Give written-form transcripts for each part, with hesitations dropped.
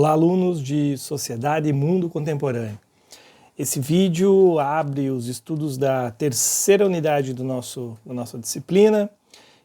Olá, alunos de Sociedade e Mundo Contemporâneo. Esse vídeo abre os estudos da terceira unidade da nossa disciplina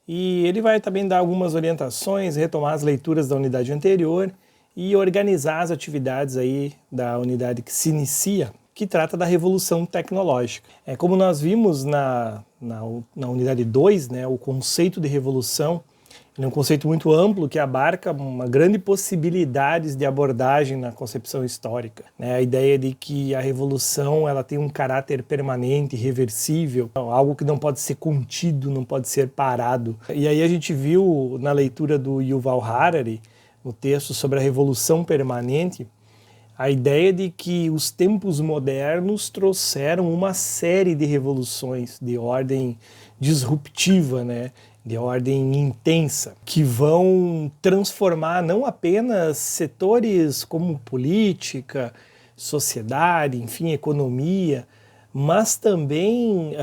e ele vai também dar algumas orientações, retomar as leituras da unidade anterior e organizar as atividades aí da unidade que se inicia, que trata da revolução tecnológica. Como nós vimos na unidade 2, né, o conceito de revolução é um conceito muito amplo que abarca uma grande possibilidades de abordagem na concepção histórica. A ideia de que a revolução ela tem um caráter permanente, irreversível, algo que não pode ser contido, não pode ser parado. E aí a gente viu na leitura do Yuval Harari, no texto sobre a revolução permanente, a ideia de que os tempos modernos trouxeram uma série de revoluções de ordem disruptiva, de ordem intensa, que vão transformar não apenas setores como política, sociedade, enfim, economia, mas também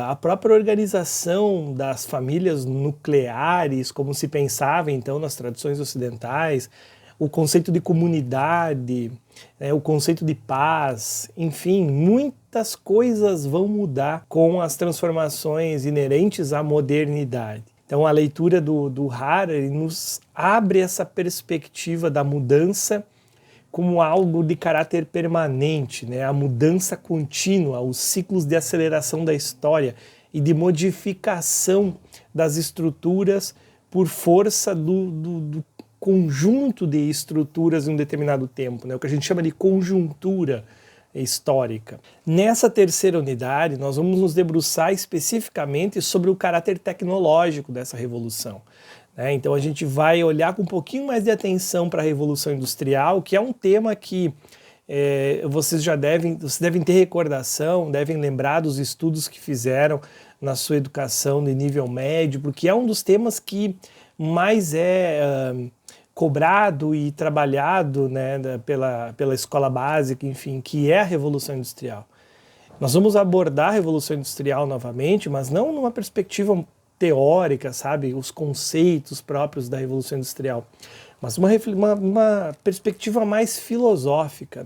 a própria organização das famílias nucleares, como se pensava então nas tradições ocidentais, o conceito de comunidade, o conceito de paz, enfim, muitas coisas vão mudar com as transformações inerentes à modernidade. Então a leitura do Harari nos abre essa perspectiva da mudança como algo de caráter permanente, a mudança contínua, os ciclos de aceleração da história e de modificação das estruturas por força do conjunto de estruturas em um determinado tempo, o que a gente chama de conjuntura histórica. Nessa terceira unidade, nós vamos nos debruçar especificamente sobre o caráter tecnológico dessa revolução. Então a gente vai olhar com um pouquinho mais de atenção para a Revolução Industrial, que é um tema que vocês devem ter recordação, devem lembrar dos estudos que fizeram na sua educação de nível médio, porque é um dos temas que mais cobrado e trabalhado pela escola básica, enfim, que é a Revolução Industrial. Nós vamos abordar a Revolução Industrial novamente, mas não numa perspectiva teórica, os conceitos próprios da Revolução Industrial, mas uma perspectiva mais filosófica,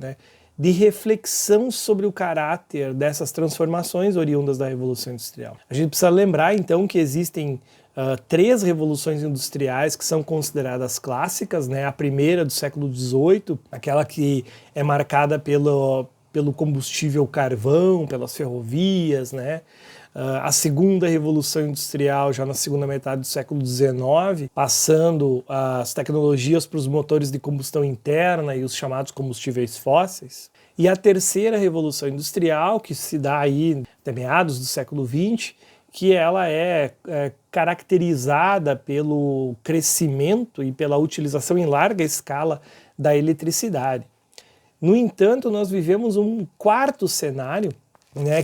de reflexão sobre o caráter dessas transformações oriundas da Revolução Industrial. A gente precisa lembrar, então, que existem três revoluções industriais que são consideradas clássicas, a primeira do século XVIII, aquela que é marcada pelo combustível carvão, pelas ferrovias, a segunda revolução industrial já na segunda metade do século XIX, passando as tecnologias para os motores de combustão interna e os chamados combustíveis fósseis, e a terceira revolução industrial, que se dá aí até meados do século XX, que ela é caracterizada pelo crescimento e pela utilização em larga escala da eletricidade. No entanto, nós vivemos um quarto cenário,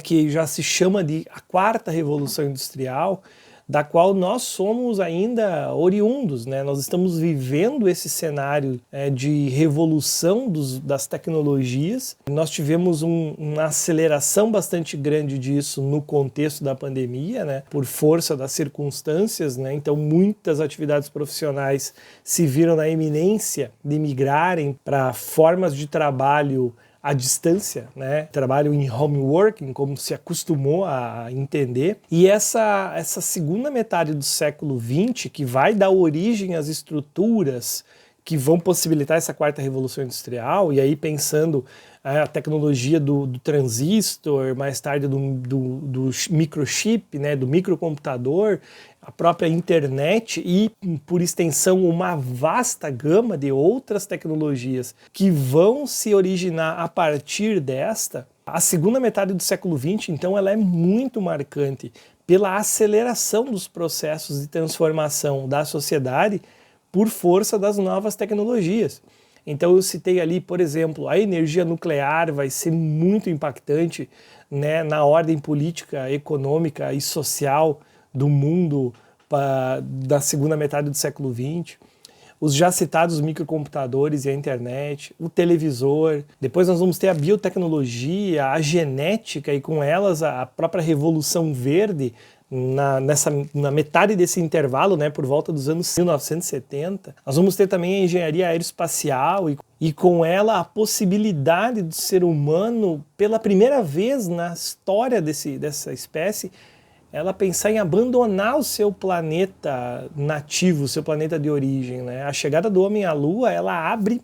que já se chama de a quarta revolução industrial, da qual nós somos ainda oriundos, nós estamos vivendo esse cenário de revolução das tecnologias. Nós tivemos uma aceleração bastante grande disso no contexto da pandemia, por força das circunstâncias, então muitas atividades profissionais se viram na iminência de migrarem para formas de trabalho à distância, trabalho em home working, como se acostumou a entender. E essa segunda metade do século XX, que vai dar origem às estruturas que vão possibilitar essa quarta revolução industrial, e aí pensando a tecnologia do transistor, mais tarde do microchip, do microcomputador, a própria internet e, por extensão, uma vasta gama de outras tecnologias que vão se originar a partir desta, a segunda metade do século XX, então, ela é muito marcante pela aceleração dos processos de transformação da sociedade por força das novas tecnologias. Então eu citei ali, por exemplo, a energia nuclear vai ser muito impactante na ordem política, econômica e social do mundo da segunda metade do século XX. Os já citados microcomputadores e a internet, o televisor. Depois nós vamos ter a biotecnologia, a genética e com elas a própria revolução verde na metade desse intervalo, né, por volta dos anos 1970, nós vamos ter também a engenharia aeroespacial e com ela a possibilidade do ser humano, pela primeira vez na história dessa espécie, ela pensar em abandonar o seu planeta nativo, o seu planeta de origem, né? A chegada do homem à Lua, ela abre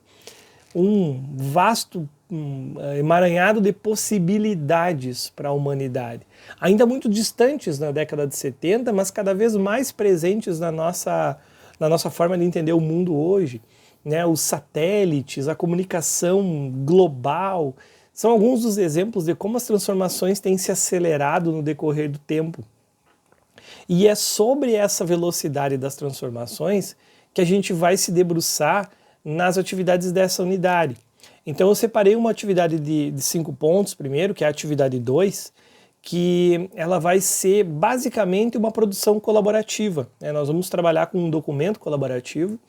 um vasto emaranhado de possibilidades para a humanidade. Ainda muito distantes na década de 70, mas cada vez mais presentes na nossa forma de entender o mundo hoje. Né? Os satélites, a comunicação global, são alguns dos exemplos de como as transformações têm se acelerado no decorrer do tempo. E é sobre essa velocidade das transformações que a gente vai se debruçar nas atividades dessa unidade. Então eu separei uma atividade de 5 pontos primeiro, que é a atividade 2, que ela vai ser basicamente uma produção colaborativa. Nós vamos trabalhar com um documento colaborativo.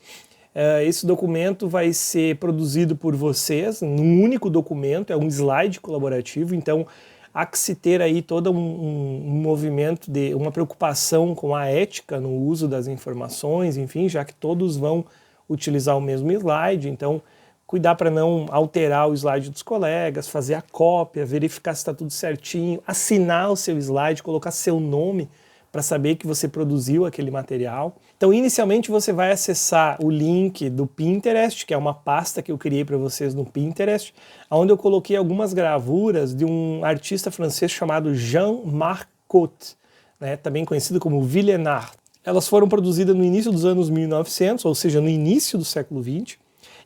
Esse documento vai ser produzido por vocês, num único documento, é um slide colaborativo, então há que se ter aí todo um movimento, uma preocupação com a ética no uso das informações, enfim, já que todos vão utilizar o mesmo slide, então cuidar para não alterar o slide dos colegas, fazer a cópia, verificar se está tudo certinho, assinar o seu slide, colocar seu nome para saber que você produziu aquele material. Então, inicialmente você vai acessar o link do Pinterest, que é uma pasta que eu criei para vocês no Pinterest, onde eu coloquei algumas gravuras de um artista francês chamado Jean-Marc Cotte, né, também conhecido como Villenard. Elas foram produzidas no início dos anos 1900, ou seja, no início do século XX,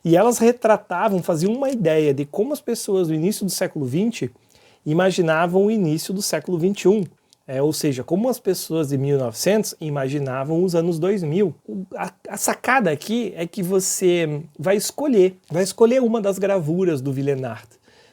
e elas retratavam, faziam uma ideia de como as pessoas do início do século XX imaginavam o início do século XXI. Ou seja, como as pessoas de 1900 imaginavam os anos 2000. A sacada aqui é que você vai escolher uma das gravuras do Villenard,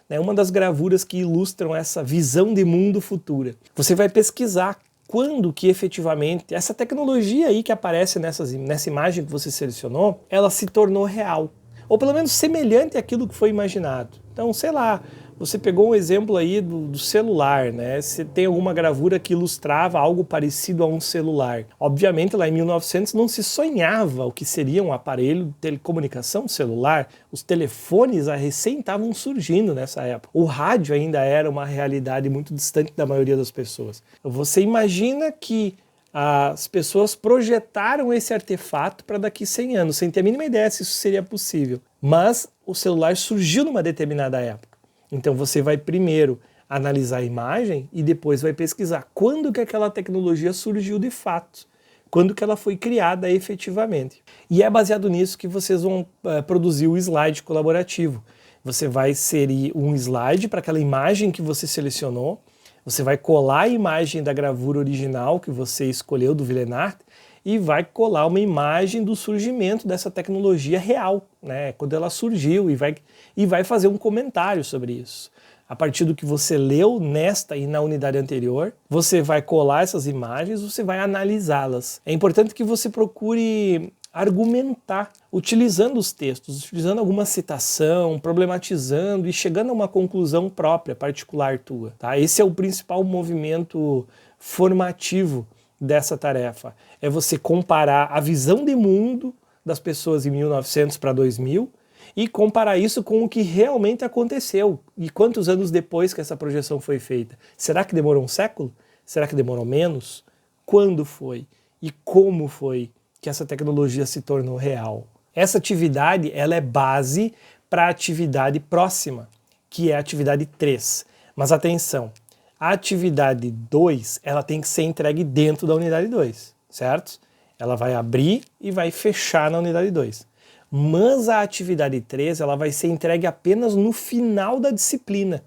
né, uma das gravuras que ilustram essa visão de mundo futura. Você vai pesquisar quando que efetivamente essa tecnologia aí que aparece nessa imagem que você selecionou, ela se tornou real, ou pelo menos semelhante àquilo que foi imaginado. Então, sei lá, você pegou um exemplo aí do celular, né? Você tem alguma gravura que ilustrava algo parecido a um celular. Obviamente, lá em 1900 não se sonhava o que seria um aparelho de telecomunicação celular. Os telefones recém estavam surgindo nessa época. O rádio ainda era uma realidade muito distante da maioria das pessoas. Você imagina que as pessoas projetaram esse artefato para daqui 100 anos, sem ter a mínima ideia se isso seria possível. Mas o celular surgiu numa determinada época. Então você vai primeiro analisar a imagem e depois vai pesquisar quando que aquela tecnologia surgiu de fato, quando que ela foi criada efetivamente. E é baseado nisso que vocês vão produzir o slide colaborativo. Você vai inserir um slide para aquela imagem que você selecionou, você vai colar a imagem da gravura original que você escolheu do Villenard e vai colar uma imagem do surgimento dessa tecnologia real, né? Quando ela surgiu, e vai fazer um comentário sobre isso. A partir do que você leu nesta e na unidade anterior, você vai colar essas imagens, você vai analisá-las. É importante que você procure argumentar, utilizando os textos, utilizando alguma citação, problematizando e chegando a uma conclusão própria, particular tua. Tá? Esse é o principal movimento formativo dessa tarefa. É você comparar a visão de mundo das pessoas em 1900 para 2000 e comparar isso com o que realmente aconteceu. E quantos anos depois que essa projeção foi feita? Será que demorou um século? Será que demorou menos? Quando foi? E como foi que essa tecnologia se tornou real? Essa atividade ela é base para a atividade próxima, que é a atividade 3. Mas atenção, a atividade 2 ela tem que ser entregue dentro da unidade 2, certo? Ela vai abrir e vai fechar na unidade 2. Mas a atividade 3 ela vai ser entregue apenas no final da disciplina,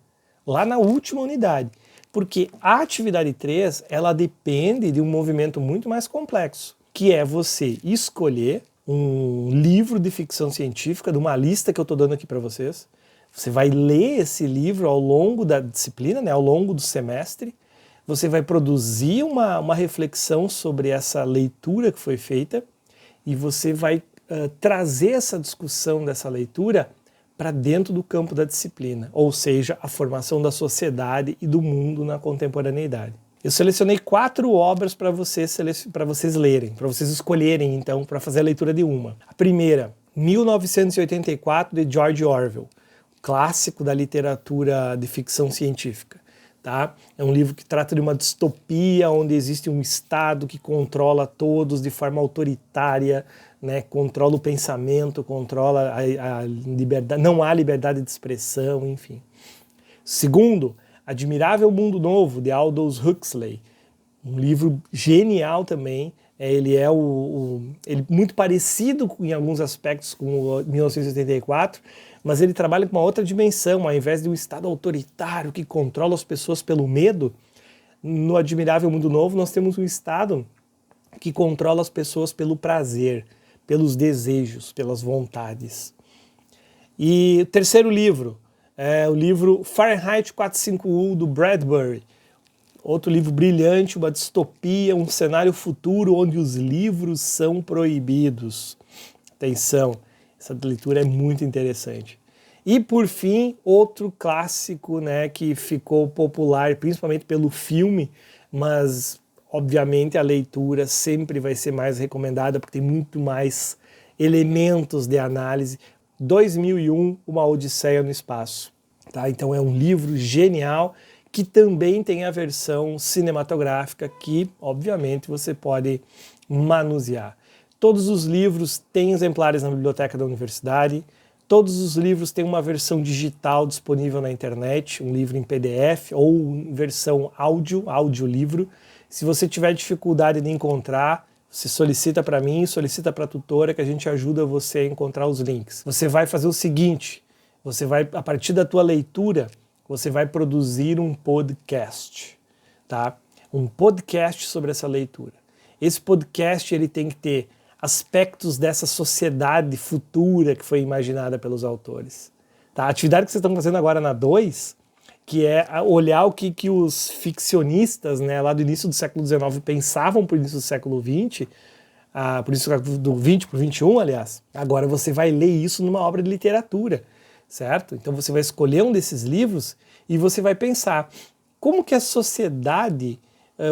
lá na última unidade. Porque a atividade 3 ela depende de um movimento muito mais complexo, que é você escolher um livro de ficção científica, de uma lista que eu estou dando aqui para vocês. Você vai ler esse livro ao longo da disciplina, né, ao longo do semestre. Você vai produzir uma reflexão sobre essa leitura que foi feita e você vai trazer essa discussão dessa leitura para dentro do campo da disciplina, ou seja, a formação da sociedade e do mundo na contemporaneidade. Eu selecionei 4 obras para vocês lerem, para vocês escolherem então, para fazer a leitura de uma. A primeira, 1984, de George Orwell, clássico da literatura de ficção científica. Tá? É um livro que trata de uma distopia onde existe um Estado que controla todos de forma autoritária, né? Controla o pensamento, controla a liberdade, não há liberdade de expressão, enfim. Segundo, Admirável Mundo Novo, de Aldous Huxley, um livro genial também. Ele é ele muito parecido em alguns aspectos com o 1984, mas ele trabalha com uma outra dimensão. Ao invés de um Estado autoritário que controla as pessoas pelo medo, no Admirável Mundo Novo nós temos um Estado que controla as pessoas pelo prazer, pelos desejos, pelas vontades. E o terceiro livro é o livro Fahrenheit 451, do Bradbury. Outro livro brilhante, uma distopia, um cenário futuro onde os livros são proibidos. Atenção, essa leitura é muito interessante. E por fim, outro clássico, né, que ficou popular principalmente pelo filme, mas obviamente a leitura sempre vai ser mais recomendada porque tem muito mais elementos de análise. 2001, Uma Odisseia no Espaço. Tá? Então é um livro genial que também tem a versão cinematográfica que, obviamente, você pode manusear. Todos os livros têm exemplares na biblioteca da universidade, todos os livros têm uma versão digital disponível na internet, um livro em PDF ou em versão audiolivro. Se você tiver dificuldade de encontrar, você solicita para mim, solicita para a tutora que a gente ajuda você a encontrar os links. Você vai fazer o seguinte, você vai, a partir da tua leitura, você vai produzir um podcast, tá? Um podcast sobre essa leitura. Esse podcast ele tem que ter aspectos dessa sociedade futura que foi imaginada pelos autores. Tá? A atividade que vocês estão fazendo agora na 2, que é olhar o que os ficcionistas, né, lá do início do século XIX pensavam para o início do século XX, por isso do 20 para o 21, aliás. Agora você vai ler isso numa obra de literatura, certo? Então você vai escolher um desses livros e você vai pensar como que a sociedade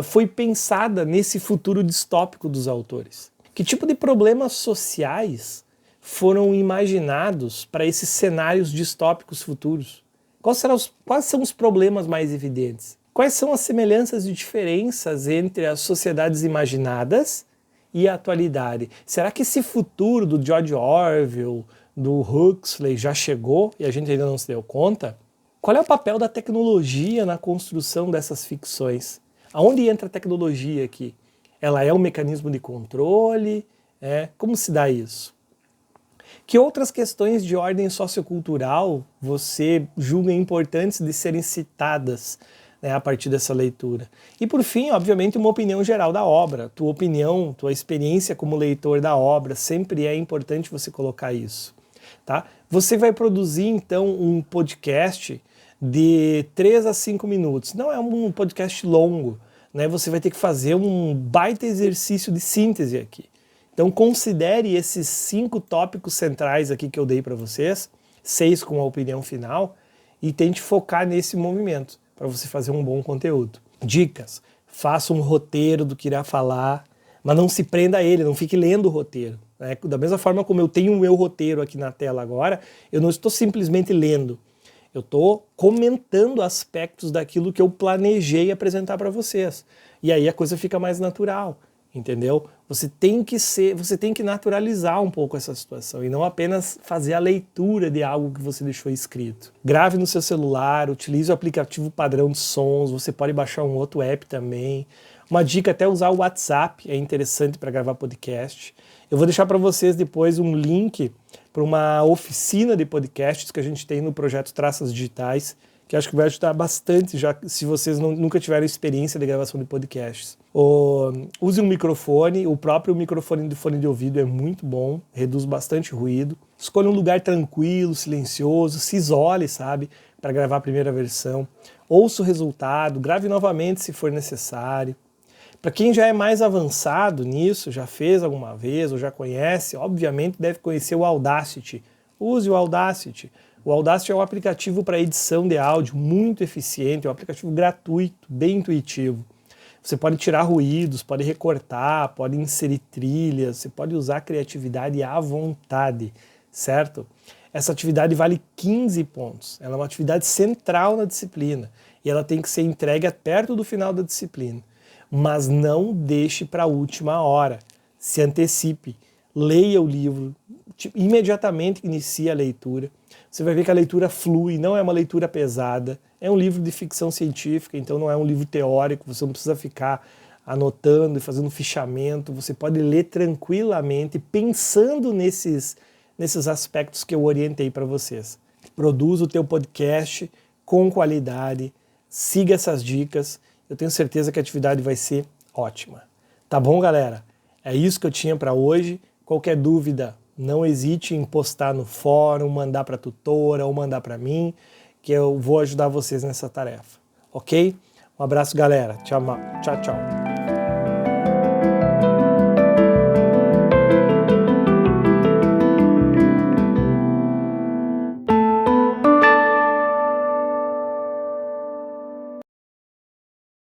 foi pensada nesse futuro distópico dos autores. Que tipo de problemas sociais foram imaginados para esses cenários distópicos futuros? Quais são os problemas mais evidentes? Quais são as semelhanças e diferenças entre as sociedades imaginadas e a atualidade? Será que esse futuro do George Orwell, do Huxley já chegou e a gente ainda não se deu conta? Qual é o papel da tecnologia na construção dessas ficções? Aonde entra a tecnologia aqui? Ela é um mecanismo de controle? Como se dá isso? Que outras questões de ordem sociocultural você julga importantes de serem citadas, né, a partir dessa leitura? E por fim, obviamente, uma opinião geral da obra. Tua opinião, tua experiência como leitor da obra, sempre é importante você colocar isso. Tá? Você vai produzir então um podcast de 3 a 5 minutos. Não é um podcast longo, né? Você vai ter que fazer um baita exercício de síntese aqui. Então considere esses 5 tópicos centrais aqui que eu dei para vocês, 6 com a opinião final, e tente focar nesse movimento para você fazer um bom conteúdo. Dicas: faça um roteiro do que irá falar, mas não se prenda a ele, não fique lendo o roteiro. Né? Da mesma forma como eu tenho o meu roteiro aqui na tela agora, eu não estou simplesmente lendo. Eu estou comentando aspectos daquilo que eu planejei apresentar para vocês. E aí a coisa fica mais natural, entendeu? Você tem que naturalizar um pouco essa situação e não apenas fazer a leitura de algo que você deixou escrito. Grave no seu celular, utilize o aplicativo padrão de sons, você pode baixar um outro app também. Uma dica, até usar o WhatsApp, é interessante para gravar podcast. Eu vou deixar para vocês depois um link para uma oficina de podcasts que a gente tem no projeto Traças Digitais, que acho que vai ajudar bastante, já se vocês nunca tiveram experiência de gravação de podcasts. Use um microfone, o próprio microfone do fone de ouvido é muito bom, reduz bastante ruído. Escolha um lugar tranquilo, silencioso, se isole, sabe, para gravar a primeira versão. Ouça o resultado, grave novamente se for necessário. Para quem já é mais avançado nisso, já fez alguma vez ou já conhece, obviamente deve conhecer o Audacity. Use o Audacity. O Audacity é um aplicativo para edição de áudio muito eficiente, é um aplicativo gratuito, bem intuitivo. Você pode tirar ruídos, pode recortar, pode inserir trilhas, você pode usar a criatividade à vontade, certo? Essa atividade vale 15 pontos. Ela é uma atividade central na disciplina e ela tem que ser entregue perto do final da disciplina. Mas não deixe para a última hora. Se antecipe, leia o livro, imediatamente inicie a leitura. Você vai ver que a leitura flui, não é uma leitura pesada. É um livro de ficção científica, então não é um livro teórico, você não precisa ficar anotando e fazendo fichamento. Você pode ler tranquilamente, pensando nesses aspectos que eu orientei para vocês. Produza o teu podcast com qualidade, siga essas dicas, eu tenho certeza que a atividade vai ser ótima. Tá bom, galera? É isso que eu tinha para hoje. Qualquer dúvida, não hesite em postar no fórum, mandar para a tutora ou mandar para mim, que eu vou ajudar vocês nessa tarefa, ok? Um abraço, galera. Tchau, tchau.